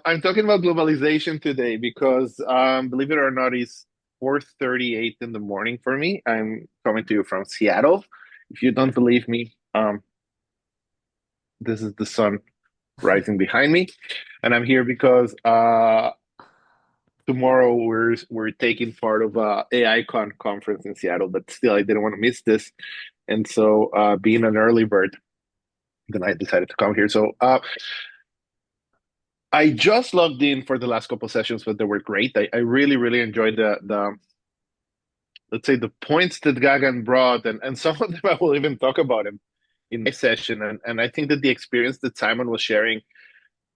I'm talking about globalization today because, believe it or not, it's 4:38 in the morning for me. I'm coming to you from Seattle. If you don't believe me, this is the sun rising behind me, and I'm here because tomorrow we're taking part of a AICon conference in Seattle. But still, I didn't want to miss this, and so being an early bird, then I decided to come here. So I just logged in for the last couple sessions, but they were great. I really, really enjoyed the let's say the points that Gagan brought, and some of them I will even talk about him in my session. And I think that the experience that Simon was sharing,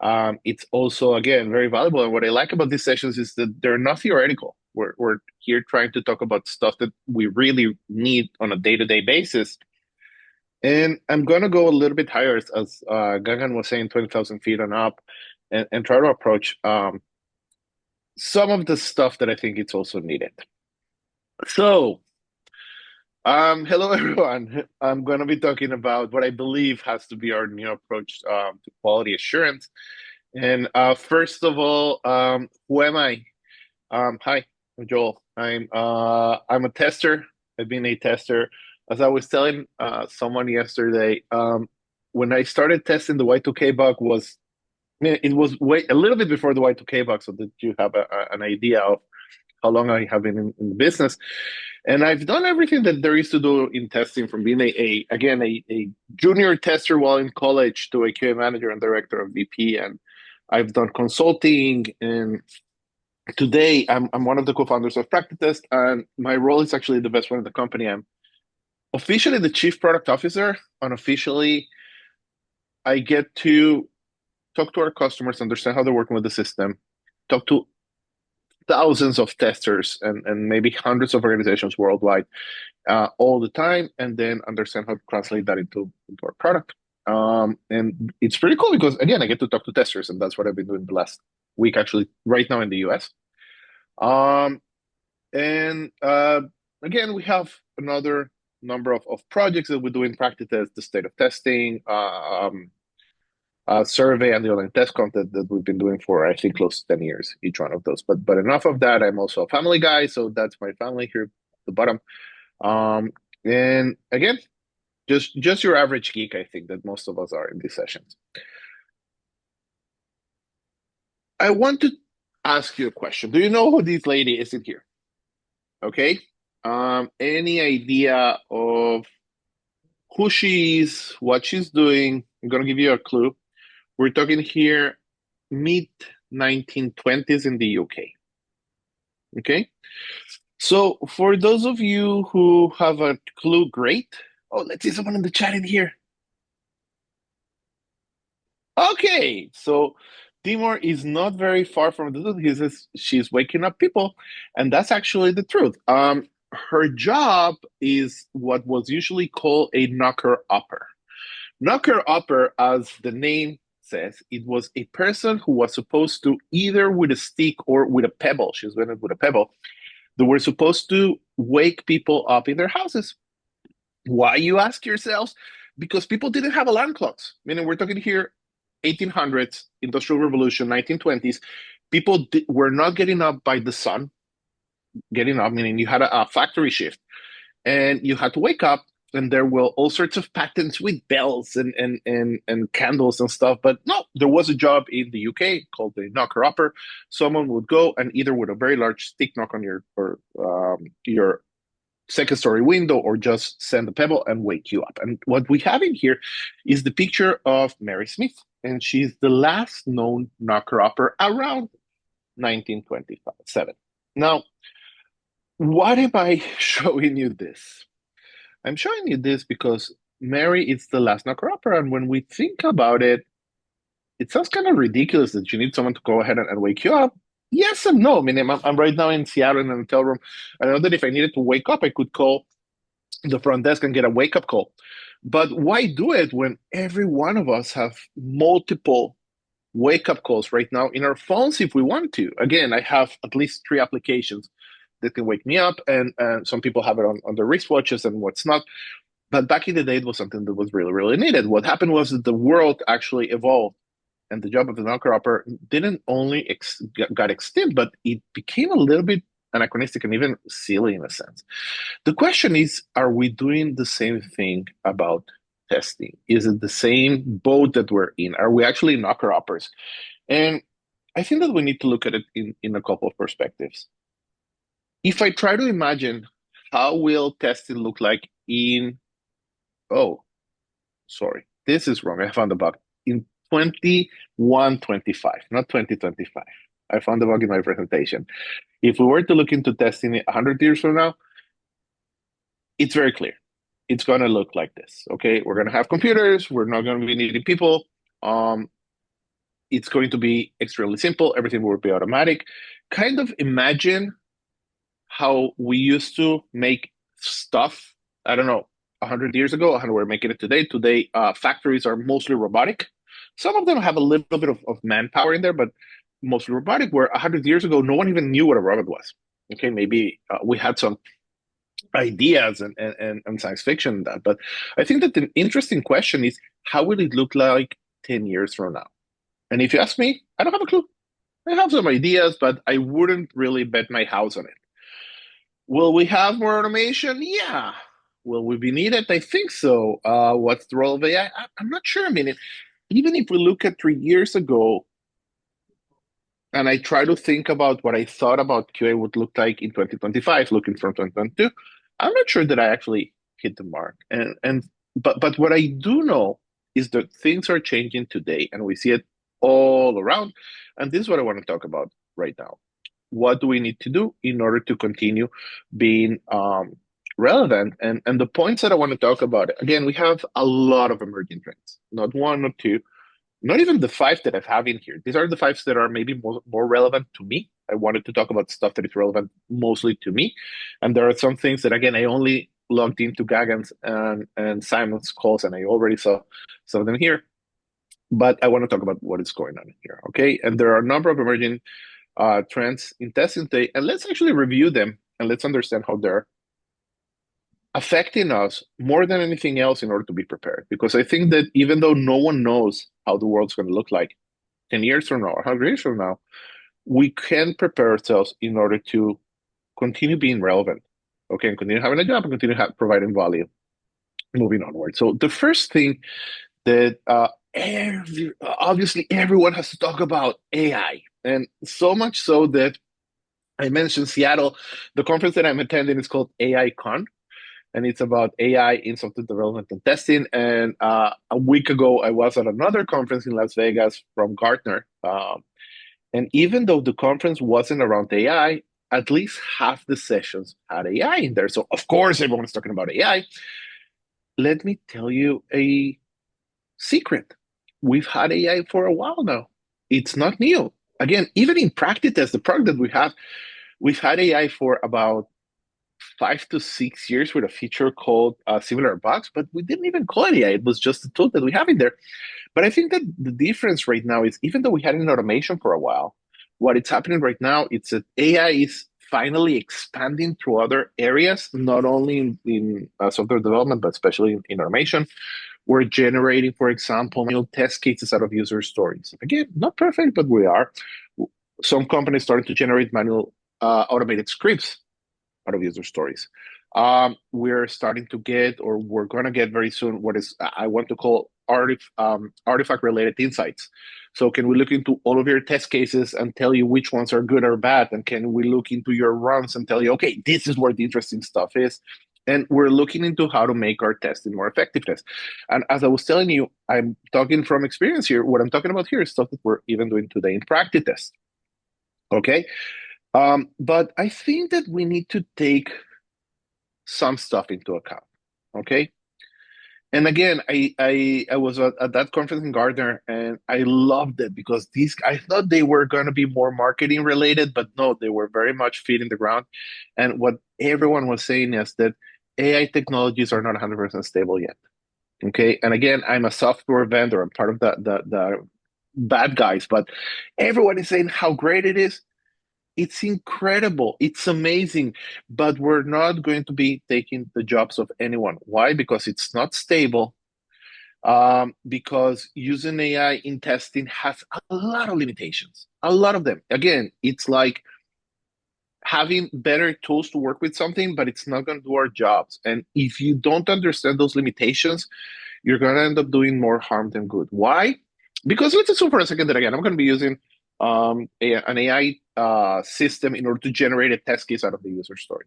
it's also again very valuable. And what I like about these sessions is that they're not theoretical. We're here trying to talk about stuff that we really need on a day-to-day basis. And I'm gonna go a little bit higher, as Gagan was saying, 20,000 feet and up, and try to approach some of the stuff that I think it's also needed. So, hello everyone. I'm going to be talking about what I believe has to be our new approach to quality assurance. And first of all, who am I? Hi, I'm Joel. I'm a tester. I've been a tester. As I was telling someone yesterday, when I started testing the Y2K bug was it was way a little bit before the Y2K bug, so that you have an idea of how long I have been in the business. And I've done everything that there is to do in testing, from being a junior tester while in college to a QA manager and director of VP. And I've done consulting. And today I'm one of the co-founders of PractiTest. And my role is actually the best one in the company. I'm officially the chief product officer. Unofficially, I get to talk to our customers, understand how they're working with the system, talk to thousands of testers and maybe hundreds of organizations worldwide all the time, and then understand how to translate that into our product. And it's pretty cool because, again, I get to talk to testers, and that's what I've been doing the last week, actually, right now in the US. And again, we have another number of projects that we do in PractiTest, the state of testing, survey, and the online test content that we've been doing for, I think, close to 10 years, each one of those. But enough of that. I'm also a family guy, so that's my family here at the bottom. And again, just your average geek, I think that most of us are in these sessions. I want to ask you a question. Do you know who this lady is in here? Okay. Any idea of who she is, what she's doing? I'm gonna give you a clue. We're talking here mid 1920s in the UK. Okay. So for those of you who have a clue, great. Oh, let's see someone in the chat in here. Okay, so Timor is not very far from the truth. He says she's waking up people, and that's actually the truth. Her job is what was usually called a knocker-upper. Knocker-upper, as the name says, it was a person who was supposed to, either with a stick or with a pebble, she was doing it with a pebble, they were supposed to wake people up in their houses. Why, you ask yourselves? Because people didn't have alarm clocks. Meaning, we're talking here 1800s, Industrial Revolution, 1920s. People were not getting up by the sun. Getting up, meaning you had a factory shift, and you had to wake up. And there were all sorts of patents with bells and candles and stuff. But no, there was a job in the UK called the knocker upper. Someone would go and either with a very large stick knock on your second story window, or just send a pebble and wake you up. And what we have in here is the picture of Mary Smith, and she's the last known knocker upper around 1927. Now, what am I showing you this? I'm showing you this because Mary is the last knocker upper, and when we think about it, it sounds kind of ridiculous that you need someone to go ahead and wake you up. Yes and no. I mean, I'm right now in Seattle in a hotel room. I know that if I needed to wake up, I could call the front desk and get a wake up call. But why do it when every one of us have multiple wake up calls right now in our phones if we want to? Again, I have at least 3 applications that can wake me up, and some people have it on their wristwatches and what's not. But back in the day, it was something that was really, really needed. What happened was that the world actually evolved and the job of the knocker upper didn't only got extinct, but it became a little bit anachronistic and even silly in a sense. The question is, are we doing the same thing about testing? Is it the same boat that we're in? Are we actually knocker uppers? And I think that we need to look at it in a couple of perspectives. If I try to imagine how will testing look like in, oh, sorry, this is wrong. I found the bug. In 2125, not 2025. I found the bug in my presentation. If we were to look into testing 100 years from now, it's very clear. It's going to look like this. Okay, we're going to have computers. We're not going to be needing people. It's going to be extremely simple. Everything will be automatic. Kind of imagine how we used to make stuff. I don't know, 100 years ago, how we're making it today. Today, factories are mostly robotic. Some of them have a little bit of manpower in there, but mostly robotic. Where 100 years ago, no one even knew what a robot was. Okay, maybe we had some ideas and science fiction and that. But I think that the interesting question is, how will it look like 10 years from now? And if you ask me, I don't have a clue. I have some ideas, but I wouldn't really bet my house on it. Will we have more automation? Yeah. Will we be needed? I think so. What's the role of AI? I'm not sure. I mean, even if we look at 3 years ago, and I try to think about what I thought about QA would look like in 2025, looking from 2022, I'm not sure that I actually hit the mark. But what I do know is that things are changing today, and we see it all around. And this is what I want to talk about right now. What do we need to do in order to continue being relevant? And the points that I want to talk about, again, we have a lot of emerging trends, not one or two, not even the five that I have in here. These are the five that are maybe more relevant to me. I wanted to talk about stuff that is relevant mostly to me. And there are some things that, again, I only logged into Gagan's and Simon's calls, and I already saw some of them here. But I want to talk about what is going on here, okay? And there are a number of emerging trends in testing today, and let's actually review them and let's understand how they're affecting us more than anything else in order to be prepared. Because I think that even though no one knows how the world's going to look like 10 years from now or 100 years from now, we can prepare ourselves in order to continue being relevant, okay, and continue having a job and continue providing value moving onward. So the first thing that obviously everyone has to talk about AI, and so much so that I mentioned Seattle. The conference that I'm attending is called AI Con, and it's about AI in software development and testing. And a week ago, I was at another conference in Las Vegas from Gartner. And even though the conference wasn't around AI, at least half the sessions had AI in there. So, of course, everyone's talking about AI. Let me tell you a secret. We've had AI for a while now. It's not new. Again, even in PractiTest, the product that we have, we've had AI for about 5 to 6 years with a feature called similar bugs, but we didn't even call it AI. It was just a tool that we have in there. But I think that the difference right now is, even though we had an automation for a while, what it's happening right now, it's that AI is finally expanding through other areas, not only in software development, but especially in automation. We're generating, for example, manual test cases out of user stories. Again, not perfect, but we are. Some companies started to generate manual automated scripts out of user stories. We're starting to get, or we're going to get very soon, what is I want to call artifact-related insights. So can we look into all of your test cases and tell you which ones are good or bad? And can we look into your runs and tell you, okay, this is where the interesting stuff is? And we're looking into how to make our testing more effective. And as I was telling you, I'm talking from experience here. What I'm talking about here is stuff that we're even doing today in PractiTest. Okay? But I think that we need to take some stuff into account. Okay. And again, I was at that conference in Gardner, and I loved it because I thought they were going to be more marketing related, but no, they were very much feet in the ground. And what everyone was saying is that AI technologies are not 100% stable yet. Okay. And again, I'm a software vendor. I'm part of the bad guys, but everyone is saying how great it is. It's incredible. It's amazing. But we're not going to be taking the jobs of anyone. Why? Because it's not stable. because using AI in testing has a lot of limitations, a lot of them. Again, it's like having better tools to work with something, but it's not going to do our jobs. And if you don't understand those limitations, you're going to end up doing more harm than good. Why? Because let's assume for a second that again, I'm going to be using an AI system in order to generate a test case out of the user story.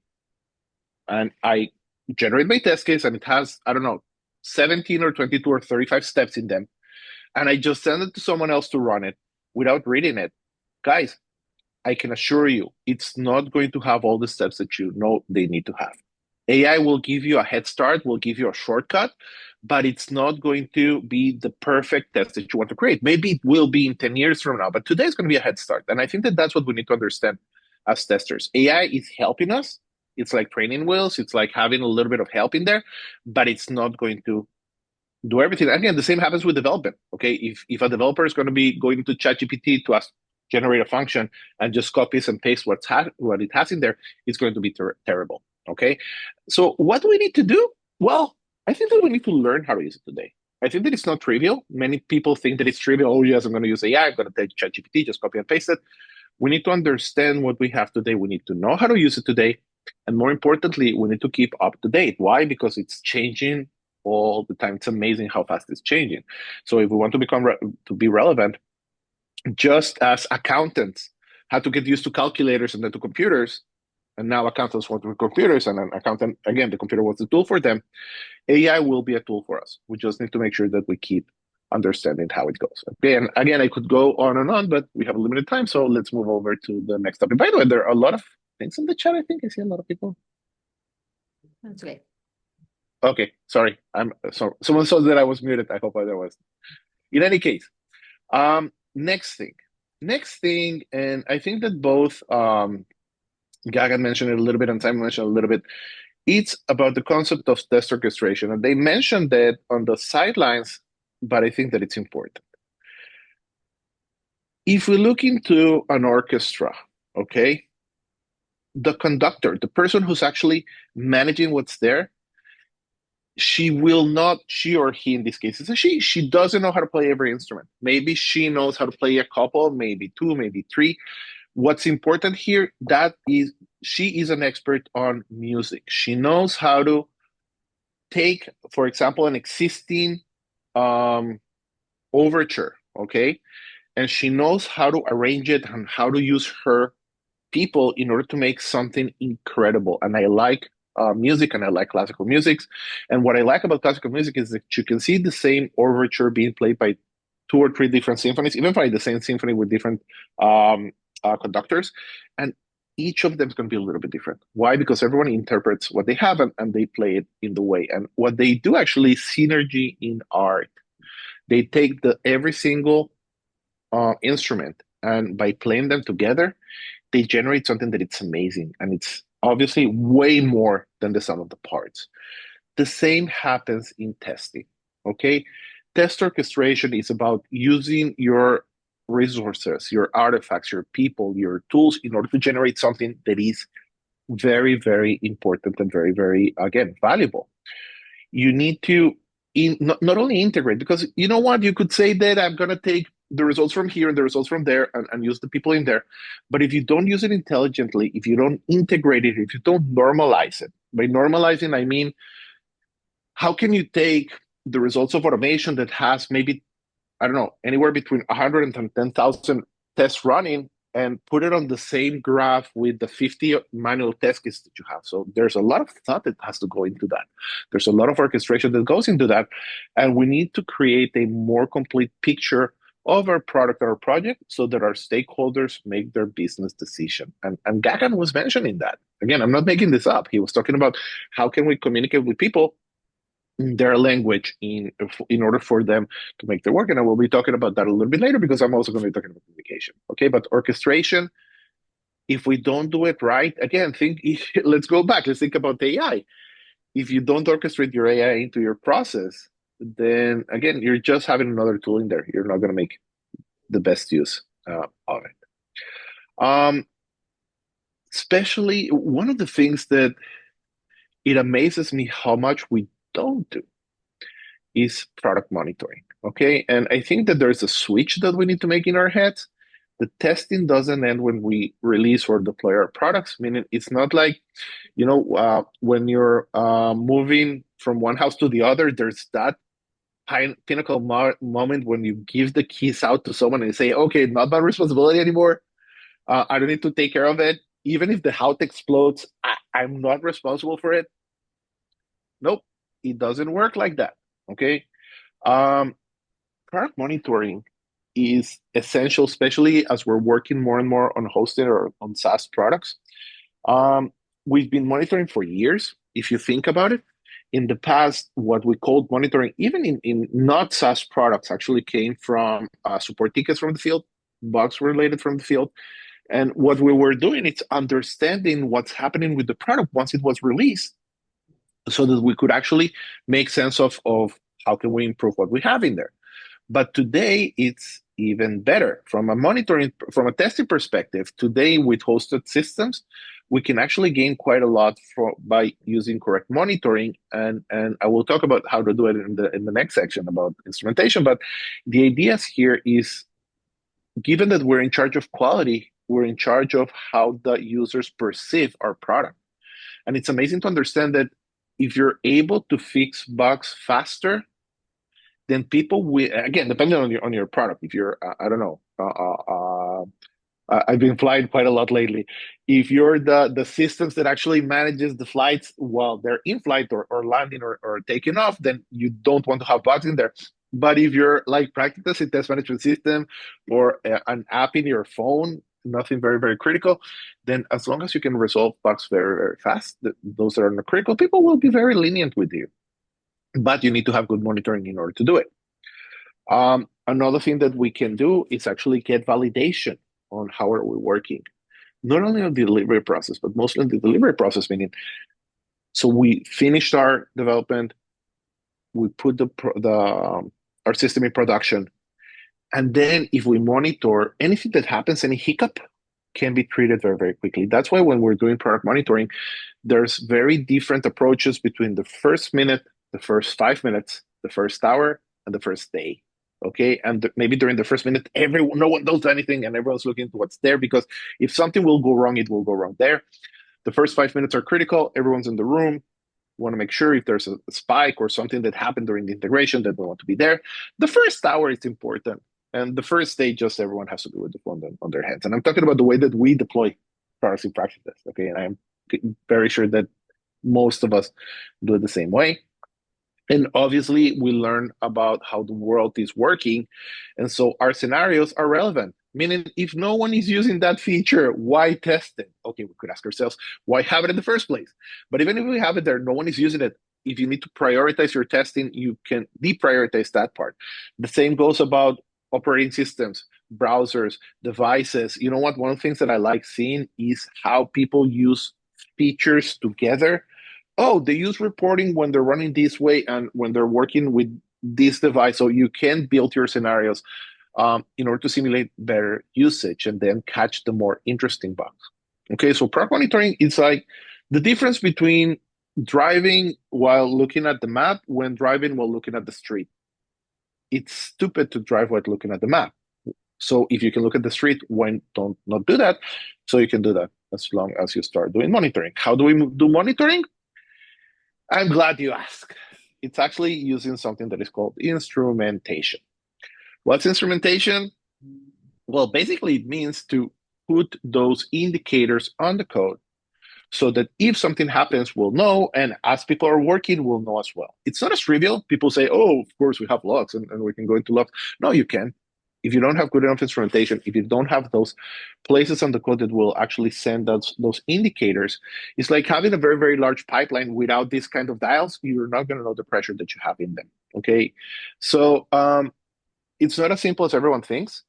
And I generate my test case and it has, I don't know, 17 or 22 or 35 steps in them. And I just send it to someone else to run it without reading it. Guys, I can assure you, it's not going to have all the steps that you know they need to have. AI will give you a head start, will give you a shortcut, but it's not going to be the perfect test that you want to create. Maybe it will be in 10 years from now, but today is going to be a head start. And I think that that's what we need to understand as testers. AI is helping us. It's like training wheels. It's like having a little bit of help in there, but it's not going to do everything. Again, the same happens with development. Okay, if a developer is going to be going to ChatGPT to ask generate a function and just copies and paste what it has in there, it's going to be terrible. Okay, so what do we need to do? Well, I think that we need to learn how to use it today. I think that it's not trivial. Many people think that it's trivial. Oh yes, I'm going to use AI. I'm going to take ChatGPT, just copy and paste it. We need to understand what we have today. We need to know how to use it today. And more importantly, we need to keep up to date. Why? Because it's changing all the time. It's amazing how fast it's changing. So if we want to to be relevant, just as accountants had to get used to calculators and then to computers, and now accountants want to computers, and an accountant, again, the computer was the tool for them, AI will be a tool for us. We just need to make sure that we keep understanding how it goes. Okay, and again, I could go on and on, but we have a limited time, so let's move over to the next topic. By the way, there are a lot of things in the chat. I think I see a lot of people. That's okay. Okay, sorry. I'm so someone saw that I was muted. I hope I was. In any case, next thing, and I think that both Gagan mentioned it a little bit and Simon mentioned a little bit. It's about the concept of test orchestration, and they mentioned that on the sidelines, but I think that it's important. If we look into an orchestra, okay, the conductor, the person who's actually managing what's there, she or he in this case, it's a she doesn't know how to play every instrument. Maybe she knows how to play a couple, maybe two, maybe three. What's important here, that is, she is an expert on music. She knows how to take, for example, an existing overture, okay? And she knows how to arrange it and how to use her people in order to make something incredible. And I like music and I like classical music. And what I like about classical music is that you can see the same overture being played by two or three different symphonies, even by the same symphony with different conductors. And each of them is going to be a little bit different. Why? Because everyone interprets what they have and they play it in the way. And what they do actually is synergy in art. They take every single instrument, and by playing them together, they generate something that it's amazing, and it's obviously way more than the sum of the parts. The same happens in testing. Okay, test orchestration is about using your resources, your artifacts, your people, your tools in order to generate something that is very, very important and very, very, again, valuable. You need to not only integrate, because you know what, you could say that I'm going to take the results from here and the results from there and use the people in there. But if you don't use it intelligently, if you don't integrate it, if you don't normalize it, by normalizing, I mean, how can you take the results of automation that has maybe, I don't know, anywhere between 100 and 10,000 tests running and put it on the same graph with the 50 manual test kits that you have? So there's a lot of thought that has to go into that. There's a lot of orchestration that goes into that. And we need to create a more complete picture of our product or our project so that our stakeholders make their business decision. And Gagan was mentioning that. Again, I'm not making this up. He was talking about how can we communicate with people in their language in order for them to make their work. And I will be talking about that a little bit later because I'm also going to be talking about communication. Okay, but orchestration, if we don't do it right, again, let's go back. Let's think about AI. If you don't orchestrate your AI into your process, then again, you're just having another tool in there. You're not going to make the best use of it. Especially one of the things that it amazes me how much we don't do is product monitoring. Okay. And I think that there's a switch that we need to make in our heads. The testing doesn't end when we release or deploy our products, meaning it's not like, when you're moving from one house to the other, there's that pinnacle moment when you give the keys out to someone and you say, okay, not my responsibility anymore. I don't need to take care of it. Even if the house explodes, I'm not responsible for it. Nope, it doesn't work like that. Okay. Um, Product monitoring is essential, especially as we're working more and more on hosted or on SaaS products. Um, we've been monitoring for years. If you think about it, in the past, what we called monitoring, even in not SaaS products, actually came from support tickets from the field, bugs related from the field. And what we were doing is understanding what's happening with the product once it was released so that we could actually make sense of how can we improve what we have in there. But today it's even better from a testing perspective. Today with hosted systems, we can actually gain quite a lot by using correct monitoring. And I will talk about how to do it in the next section about instrumentation. But the ideas here is given that we're in charge of quality, we're in charge of how the users perceive our product. And it's amazing to understand that if you're able to fix bugs faster, then people will, again, depending on your product. If you're I don't know, I've been flying quite a lot lately. If you're the systems that actually manages the flights while they're in flight or landing or taking off, then you don't want to have bugs in there. But if you're like PractiTest, a test management system, or an app in your phone, nothing very, very critical, then as long as you can resolve bugs very, very fast, those that are not critical, people will be very lenient with you. But you need to have good monitoring in order to do it. Another thing that we can do is actually get validation on how are we working, not only on the delivery process, but mostly on the delivery process. Meaning, so we finished our development, we put our system in production, and then if we monitor anything that happens, any hiccup can be treated very, very quickly. That's why when we're doing product monitoring, there's very different approaches between the first minute, the first 5 minutes, the first hour, and the first day. Okay, and maybe during the first minute, no one does anything, and everyone's looking into what's there because if something will go wrong, it will go wrong there. The first 5 minutes are critical. Everyone's in the room. We want to make sure if there's a spike or something that happened during the integration that we want to be there. The first hour is important, and the first day, just everyone has to do with the phone on their hands. And I'm talking about the way that we deploy products in PractiTest. Okay, and I'm very sure that most of us do it the same way. And obviously, we learn about how the world is working. And so our scenarios are relevant. Meaning, if no one is using that feature, why test it? Okay, we could ask ourselves, why have it in the first place? But even if we have it there, no one is using it. If you need to prioritize your testing, you can deprioritize that part. The same goes about operating systems, browsers, devices. You know what? One of the things that I like seeing is how people use features together. Oh, they use reporting when they're running this way and when they're working with this device. So you can build your scenarios in order to simulate better usage and then catch the more interesting bugs. Okay, so product monitoring is like the difference between driving while looking at the map when driving while looking at the street. It's stupid to drive while looking at the map. So if you can look at the street, why don't not do that? So you can do that as long as you start doing monitoring. How do we do monitoring? I'm glad you asked. It's actually using something that is called instrumentation. What's instrumentation? Well, basically, it means to put those indicators on the code so that if something happens, we'll know. And as people are working, we'll know as well. It's not as trivial. People say, oh, of course, we have logs and we can go into logs. No, you can. If you don't have good enough instrumentation, if you don't have those places on the code that will actually send those indicators, it's like having a very, very large pipeline without this kind of dials. You're not going to know the pressure that you have in them. Okay. So it's not as simple as everyone thinks.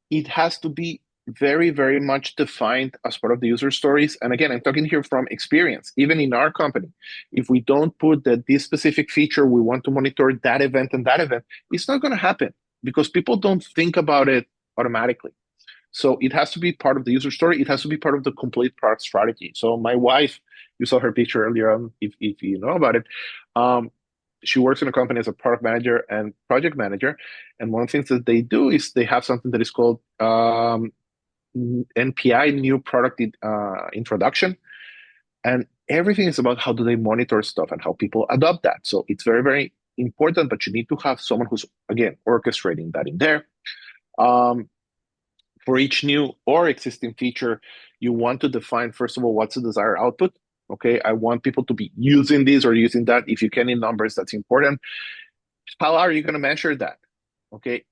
It has to be very, very much defined as part of the user stories. And again, I'm talking here from experience. Even in our company, if we don't put that this specific feature, we want to monitor that event and that event, it's not going to happen because people don't think about it automatically. So it has to be part of the user story. It has to be part of the complete product strategy. So my wife, you saw her picture earlier on, if you know about it. she works in a company as a product manager and project manager. And one of the things that they do is they have something that is called NPI, new product introduction. And everything is about how do they monitor stuff and how people adopt that. So it's very, very important, but you need to have someone who's, again, orchestrating that in there. Um, for each new or existing feature, you want to define, first of all, what's the desired output. Okay, I want people to be using this or using that. If you can in numbers, that's important. How are you going to measure that? Okay,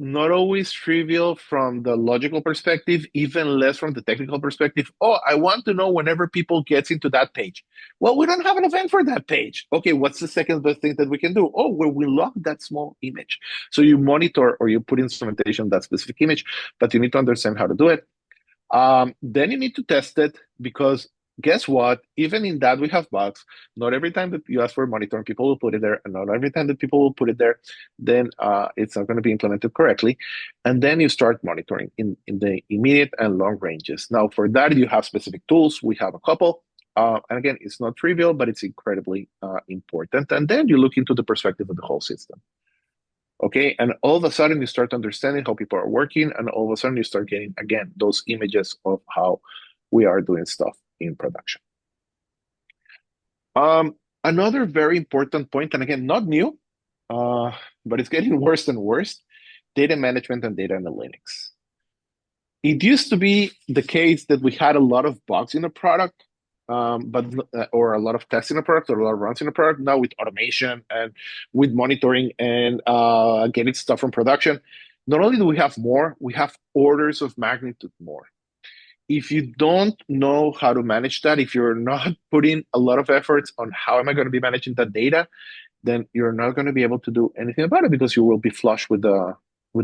not always trivial from the logical perspective, even less from the technical perspective. Oh, I want to know whenever people gets into that page. Well, we don't have an event for that page. Okay, what's the second best thing that we can do? Oh, well, we log that small image. So you monitor or you put instrumentation on that specific image, but you need to understand how to do it. Then you need to test it because guess what? Even in that, we have bugs. Not every time that you ask for monitoring, people will put it there, and not every time that people will put it there, then it's not going to be implemented correctly. And then you start monitoring in the immediate and long ranges. Now, for that, you have specific tools. We have a couple. And again, it's not trivial, but it's incredibly important. And then you look into the perspective of the whole system. Okay, and all of a sudden you start understanding how people are working, and all of a sudden you start getting again those images of how we are doing stuff in production. Another very important point, and again, not new, but it's getting worse and worse, data management and data analytics. It used to be the case that we had a lot of bugs in a product, but or a lot of tests in a product or a lot of runs in a product. Now with automation and with monitoring and getting stuff from production, not only do we have more, we have orders of magnitude more. If you don't know how to manage that, if you're not putting a lot of efforts on how am I going to be managing that data, then you're not going to be able to do anything about it because you will be flush with the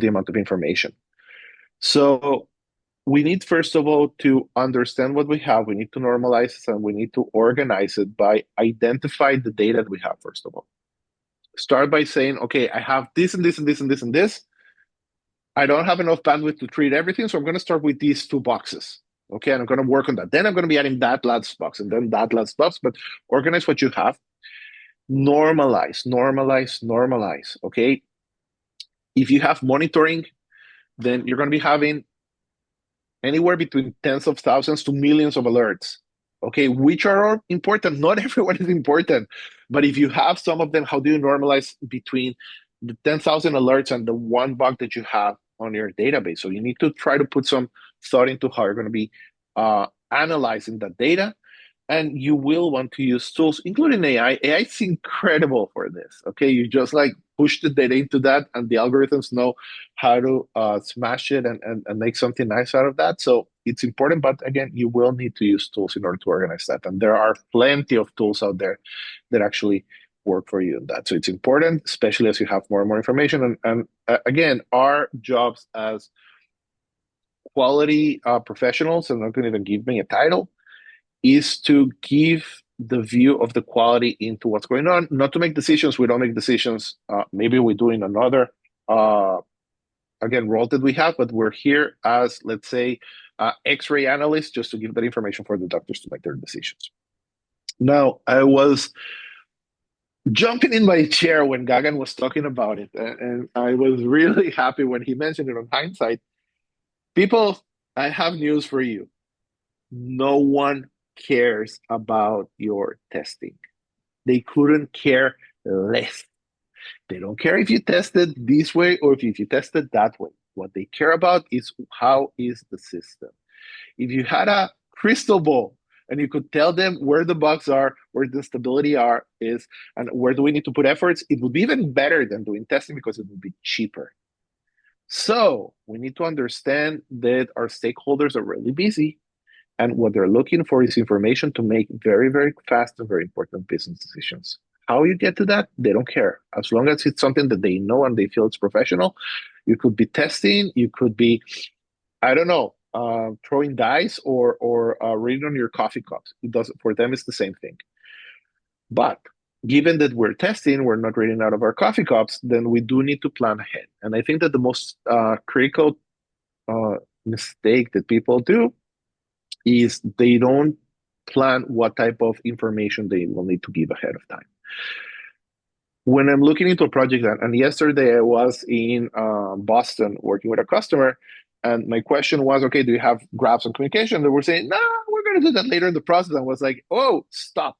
amount of information. So we need, first of all, to understand what we have. We need to normalize it and we need to organize it by identifying the data that we have, first of all. Start by saying, okay, I have this and this and this and this and this. I don't have enough bandwidth to treat everything, so I'm going to start with these two boxes. Okay, and I'm going to work on that. Then I'm going to be adding that last box and then that last box, but organize what you have. Normalize, normalize, normalize. Okay. If you have monitoring, then you're going to be having anywhere between tens of thousands to millions of alerts. Okay, which are all important? Not everyone is important, but if you have some of them, how do you normalize between the 10,000 alerts and the one bug that you have on your database? So you need to try to put some thought into how you're going to be analyzing that data, and you will want to use tools, including AI. AI is incredible for this. Okay, you just like push the data into that, and the algorithms know how to smash it and make something nice out of that. So it's important, but again, you will need to use tools in order to organize that. And there are plenty of tools out there that actually work for you in that. So it's important, especially as you have more and more information. And again, our jobs as quality professionals, I'm not going to even give me a title, is to give the view of the quality into what's going on, not to make decisions. We don't make decisions. Maybe we do in another, again, role that we have, but we're here as, let's say, X-ray analysts just to give that information for the doctors to make their decisions. Now, I was jumping in my chair when Gagan was talking about it, and I was really happy when he mentioned it on hindsight. People, I have news for you. No one cares about your testing. They couldn't care less. They don't care if you tested this way or if you tested that way. What they care about is how is the system. If you had a crystal ball and you could tell them where the bugs are, where the stability is, and where do we need to put efforts, it would be even better than doing testing because it would be cheaper. So we need to understand that our stakeholders are really busy. And what they're looking for is information to make very, very fast and very important business decisions. How you get to that, they don't care. As long as it's something that they know and they feel it's professional, you could be testing, you could be, I don't know, throwing dice or reading on your coffee cups. It doesn't, for them, it's the same thing. But given that we're testing, we're not reading out of our coffee cups, then we do need to plan ahead. And I think that the most critical mistake that people do is they don't plan what type of information they will need to give ahead of time. when I'm looking into a project, and yesterday I was in Boston working with a customer, and my question was, okay, do you have graphs and communication? They were saying, no, we're going to do that later in the process. I was like, oh, stop.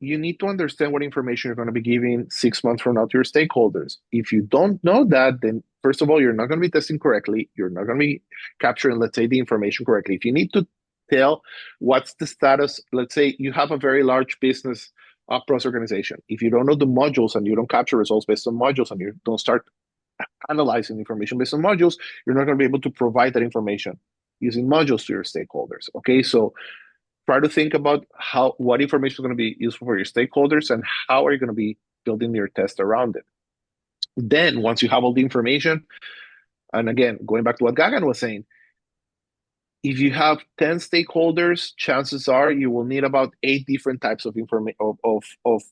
You need to understand what information you're going to be giving 6 months from now to your stakeholders. If you don't know that, then first of all, you're not going to be testing correctly. You're not going to be capturing, let's say, the information correctly. If you need to tell what's the status, let's say you have a very large business process organization. If you don't know the modules and you don't capture results based on modules and you don't start analyzing information based on modules, you're not going to be able to provide that information using modules to your stakeholders. Okay, so try to think about what information is going to be useful for your stakeholders and how are you going to be building your test around it. Then once you have all the information, and again, going back to what Gagan was saying, if you have 10 stakeholders, chances are you will need about 8 different types of information of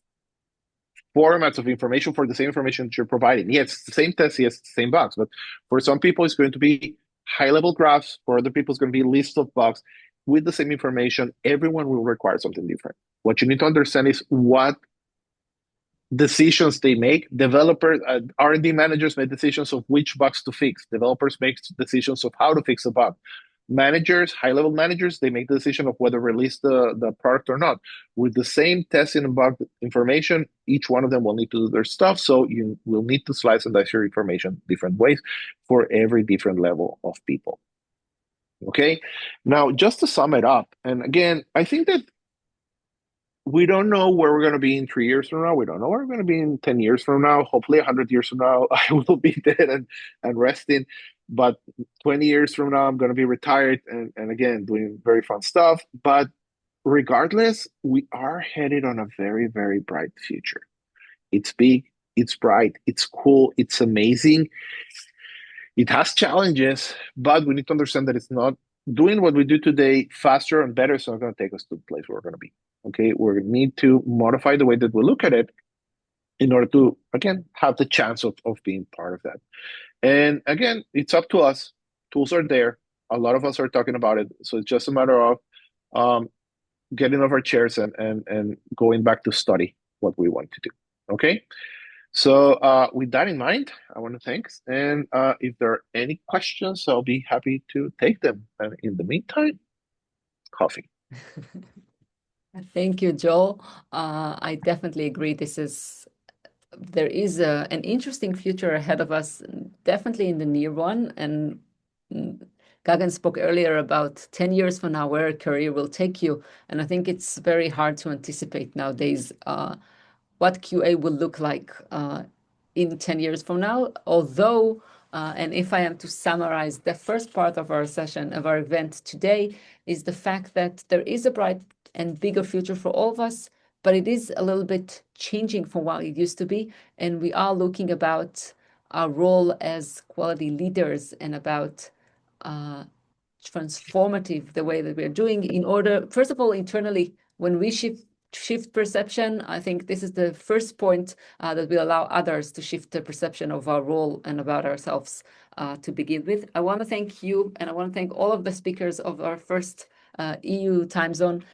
formats of information for the same information that you're providing. Yes, it's the same test, yes, it's the same bugs, but for some people it's going to be high-level graphs, for other people it's going to be lists of bugs with the same information. Everyone will require something different. What you need to understand is what decisions they make. Developers, R&D managers make decisions of which bugs to fix. Developers make decisions of how to fix a bug. Managers, high-level managers, they make the decision of whether to release the product or not. With the same testing and bug information, each one of them will need to do their stuff. So you will need to slice and dice your information different ways for every different level of people. Okay. Now, just to sum it up, and again, I think that we don't know where we're going to be in 3 years from now. We don't know where we're going to be in 10 years from now. Hopefully, 100 years from now, I will be dead and resting. But 20 years from now, I'm going to be retired and again, doing very fun stuff. But regardless, we are headed on a very, very bright future. It's big, it's bright, it's cool, it's amazing. It has challenges, but we need to understand that it's not doing what we do today faster and better. It's not going to take us to the place where we're going to be. Okay, we need to modify the way that we look at it in order to, again, have the chance of being part of that. And again, it's up to us. Tools are there. A lot of us are talking about it. So it's just a matter of getting off our chairs and going back to study what we want to do. Okay. So with that in mind, I want to thank. And if there are any questions, I'll be happy to take them. And in the meantime, coffee. Thank you, Joel. I definitely agree. There is an interesting future ahead of us, definitely in the near one. And Gagan spoke earlier about 10 years from now where a career will take you. And I think it's very hard to anticipate nowadays what QA will look like in 10 years from now. Although, and if I am to summarize the first part of our session, of our event today, is the fact that there is a bright and bigger future for all of us, but it is a little bit changing from what it used to be. And we are looking about our role as quality leaders and about transformative the way that we're doing in order, first of all, internally, when we shift perception, I think this is the first point that will allow others to shift the perception of our role and about ourselves to begin with. I want to thank you, and I want to thank all of the speakers of our first EU time zone